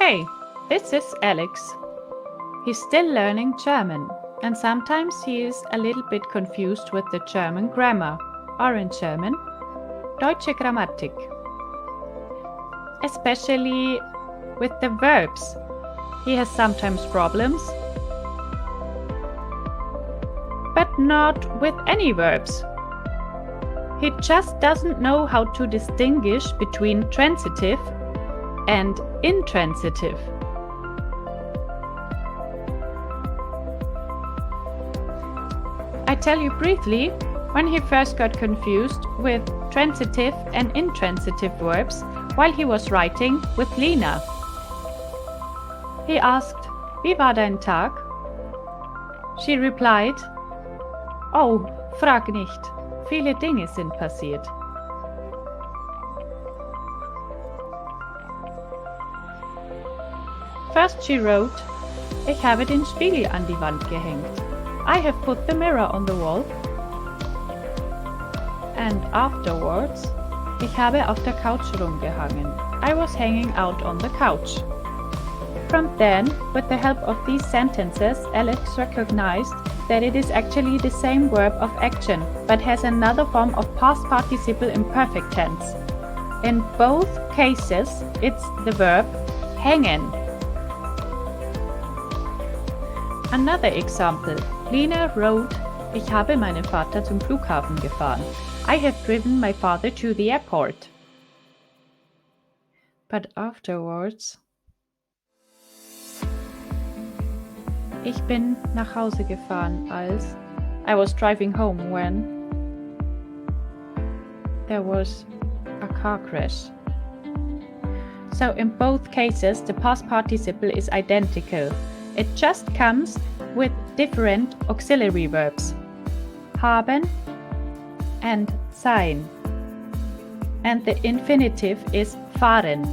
Hey, this is Alex. He's still learning German, and sometimes he is a little bit confused with the German grammar, or in German, Deutsche Grammatik. Especially with the verbs. He has sometimes problems, but not with any verbs. He just doesn't know how to distinguish between transitive and intransitive. I tell you briefly when he first got confused with transitive and intransitive verbs while he was writing with Lena. He asked, "Wie war dein Tag?" She replied, "Oh, frag nicht. Viele Dinge sind passiert." First she wrote, "Ich habe den Spiegel an die Wand gehängt. I have put the mirror on the wall." And afterwards, ich habe auf der Couch rumgehangen. I was hanging out on the couch. From then, with the help of these sentences, Alex recognized that it is actually the same verb of action, but has another form of past participle in perfect tense. In both cases, it's the verb hängen. Another example. Lena wrote, "Ich habe meinen Vater zum Flughafen gefahren. I have driven my father to the airport." But afterwards, ich bin nach Hause gefahren, als I was driving home when there was a car crash. So in both cases, the past participle is identical. It just comes with different auxiliary verbs, haben and sein. And the infinitive is fahren.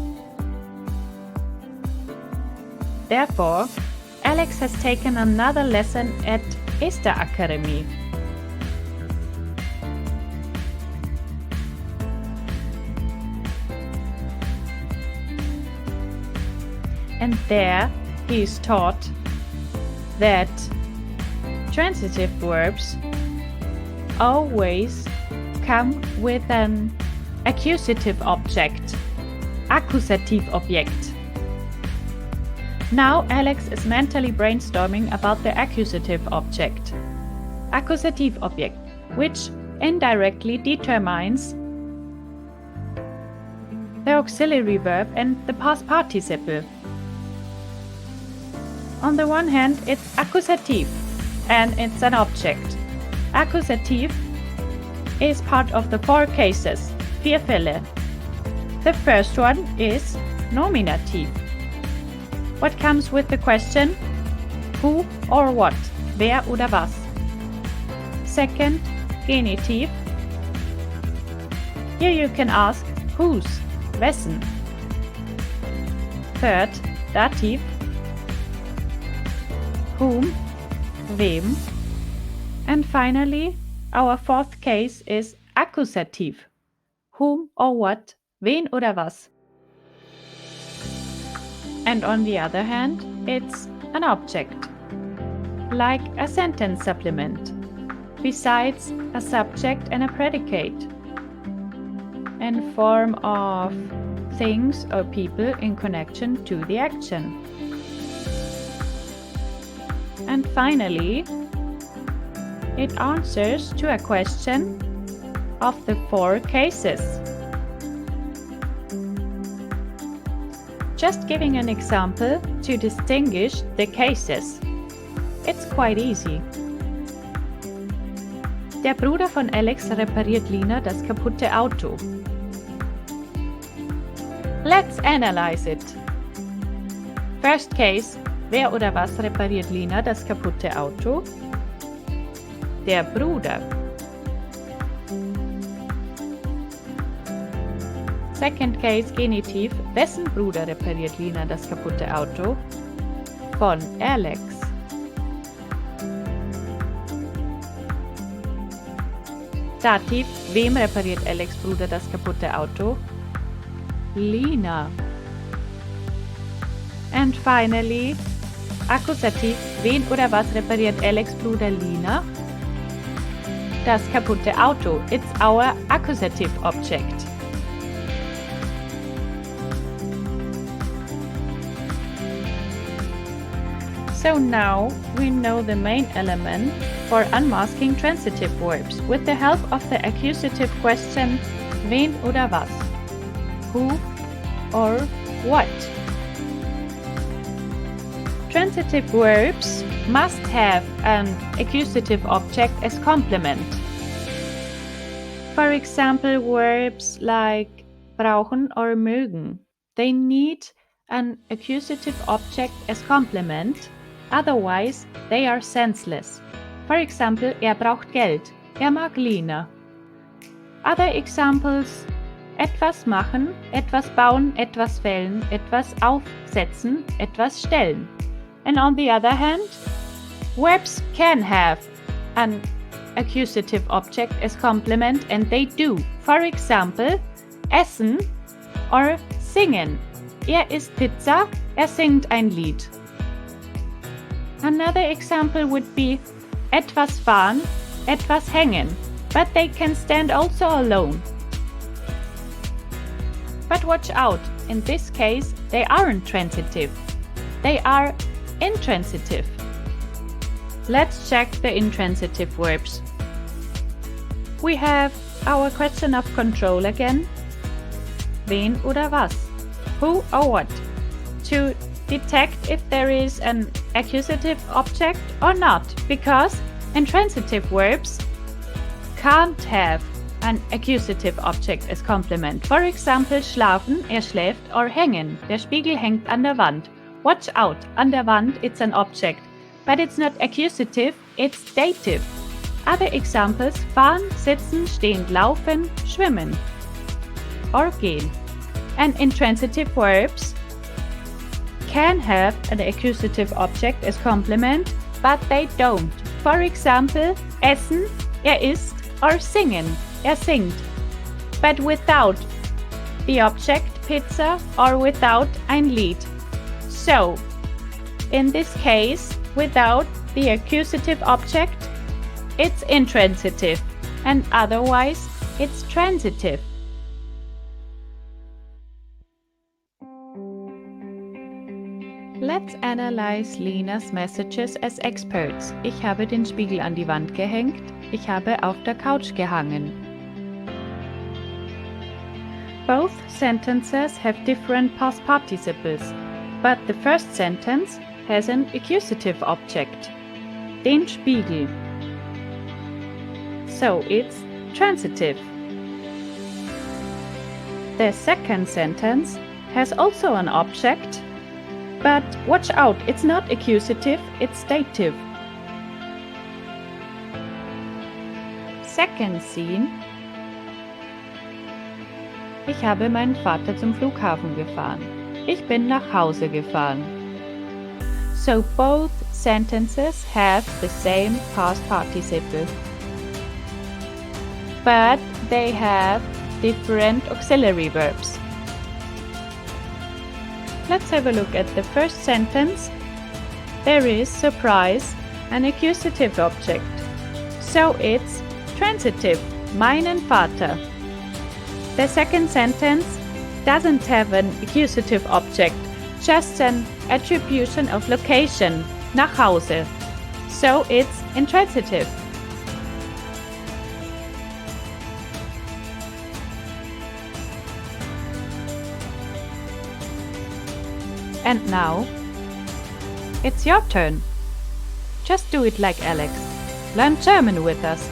Therefore, Alex has taken another lesson at Esther Academy. And there he is taught that transitive verbs always come with an accusative object, accusative object. Now Alex is mentally brainstorming about the accusative object, accusative object, which indirectly determines the auxiliary verb and the past participle. On the one hand, it's accusative and it's an object. Accusative is part of the four cases, vier Fälle. The first one is nominative. What comes with the question who or what, wer oder was. Second, genitive. Here you can ask whose, wessen. Third, dative. Whom, wem. And finally, our fourth case is accusative. Whom or what, wen oder was. And on the other hand, it's an object, like a sentence supplement, besides a subject and a predicate, in form of things or people in connection to the action. And finally, it answers to a question of the four cases. Just giving an example to distinguish the cases. It's quite easy. Der Bruder von Alex repariert Lina das kaputte Auto. Let's analyze it. First case. Wer oder was repariert Lina das kaputte Auto? Der Bruder. Second case, Genitiv. Wessen Bruder repariert Lina das kaputte Auto? Von Alex. Dativ. Wem repariert Alex' Bruder das kaputte Auto? Lina. And finally, accusative. Wen oder was repariert Alex' Bruder Lina? Das kaputte Auto. It's our accusative object. So now we know the main element for unmasking transitive verbs with the help of the accusative question wen oder was, who or what. Transitive verbs must have an accusative object as complement. For example, verbs like brauchen or mögen. They need an accusative object as complement, otherwise they are senseless. For example, er braucht Geld. Er mag Lina. Other examples: etwas machen, etwas bauen, etwas fällen, etwas aufsetzen, etwas stellen. And on the other hand, verbs can have an accusative object as complement, and they do. For example, essen or singen. Er isst Pizza, er singt ein Lied. Another example would be etwas fahren, etwas hängen, but they can stand also alone. But watch out, in this case they aren't transitive. They are intransitive. Let's check the intransitive verbs. We have our question of control again. Wen oder was? Who or what? To detect if there is an accusative object or not, because intransitive verbs can't have an accusative object as complement. For example, schlafen, er schläft, or hängen, der Spiegel hängt an der Wand. Watch out, an der Wand it's an object, but it's not accusative, it's dative. Other examples: fahren, sitzen, stehen, laufen, schwimmen, or gehen. And intransitive verbs can have an accusative object as complement, but they don't. For example, essen, er isst, or singen, er singt, but without the object Pizza or without ein Lied. So, in this case, without the accusative object, it's intransitive, and otherwise it's transitive. Let's analyze Linas messages as experts. Ich habe den Spiegel an die Wand gehängt. Ich habe auf der Couch gehangen. Both sentences have different past participles, but the first sentence has an accusative object, den Spiegel. So it's transitive. The second sentence has also an object, but watch out, it's not accusative, it's dative. Second scene. Ich habe meinen Vater zum Flughafen gefahren. Ich bin nach Hause gefahren. So both sentences have the same past participle, but they have different auxiliary verbs. Let's have a look at the first sentence. There is surprise, an accusative object. So it's transitive, meinen Vater. The second sentence doesn't have an accusative object, just an attribution of location, nach Hause. So it's intransitive. And now, it's your turn. Just do it like Alex. Learn German with us.